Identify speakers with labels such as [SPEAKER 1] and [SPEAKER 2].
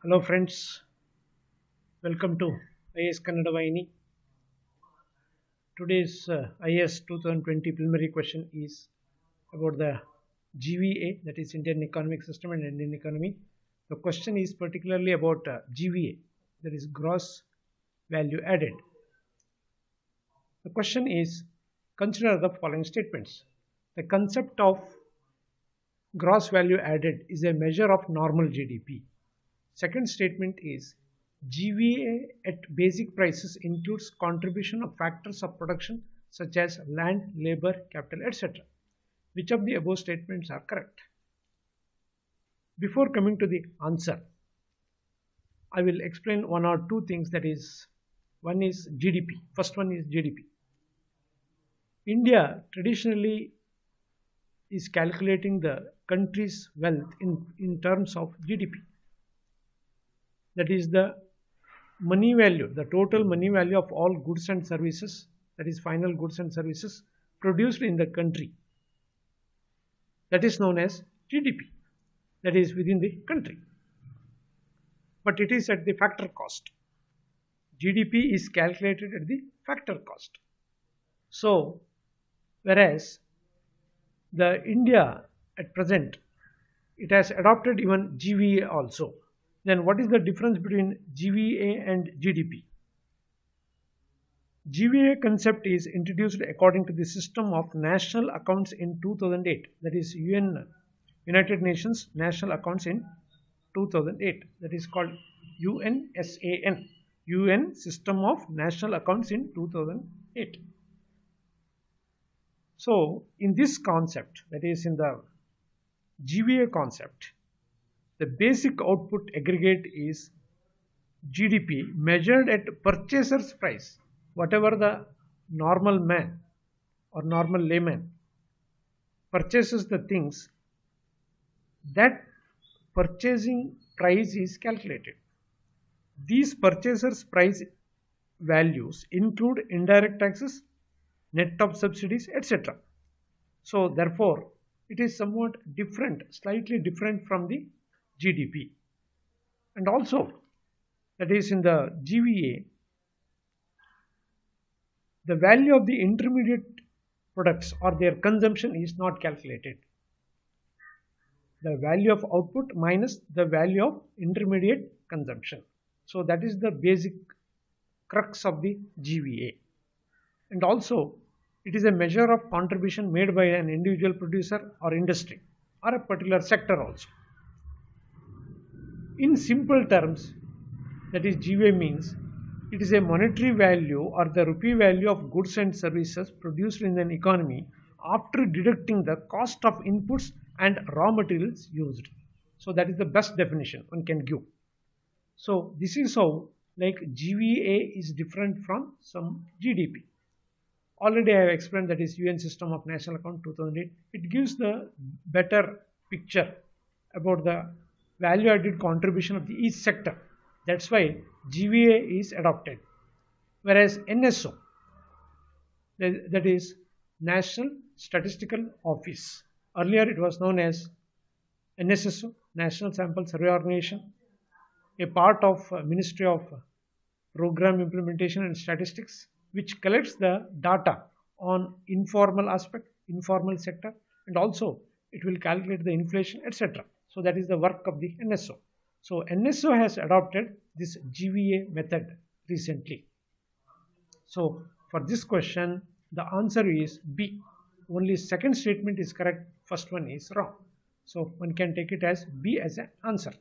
[SPEAKER 1] Hello friends, welcome to IS Kannada Vaini. Today's IS 2020 preliminary question is about the GVA, that is Indian Economic System and Indian Economy. The question is particularly about GVA, that is Gross Value Added. The question is, consider the following statements. The concept of gross value added is a measure of normal GDP. Second statement is GVA at basic prices includes contribution of factors of production such as land, labor, capital, etc. Which of the above statements are correct? Before coming to the answer, I will explain one or two things, that is, one is GDP. First one is GDP. India traditionally is calculating the country's wealth in terms of GDP. That is the money value, the total money value of all goods and services, that is final goods and services produced in the country. That is known as GDP, that is within the country. But it is at the factor cost. GDP is calculated at the factor cost. So, whereas the India at present, it has adopted even GVA also. Then what is the difference between GVA and GDP? GVA concept is introduced according to the system of national accounts in 2008, that is United Nations National Accounts in 2008, that is called UNSAN, UN System of National Accounts in 2008. So in this concept, that is in the GVA concept, the basic output aggregate is GDP measured at purchaser's price. Whatever the normal man or normal layman purchases the things, that purchasing price is calculated. These purchasers' price values include indirect taxes, net of subsidies, etc. So therefore, it is somewhat different, slightly different from the GDP. And also, that is in the GVA, the value of the intermediate products or their consumption is not calculated. The value of output minus the value of intermediate consumption. So that is the basic crux of the GVA. And also, it is a measure of contribution made by an individual producer or industry or a particular sector also. In simple terms, that is GVA means it is a monetary value or the rupee value of goods and services produced in an economy after deducting the cost of inputs and raw materials used. So that is the best definition one can give. So this is how like GVA is different from some GDP. Already I have explained, that is UN System of National Account 2008. It gives the better picture about the value added contribution of the each sector. That's why GVA is adopted. Whereas NSO, that is National Statistical Office. Earlier it was known as NSSO, National Sample Survey Organization, a part of Ministry of Program Implementation and Statistics, which collects the data on informal aspect, informal sector, and also it will calculate the inflation, etc. So that is the work of the NSO. So NSO has adopted this GVA method recently. So for this question, the answer is B. Only second statement is correct, first one is wrong. So one can take it as B as an answer.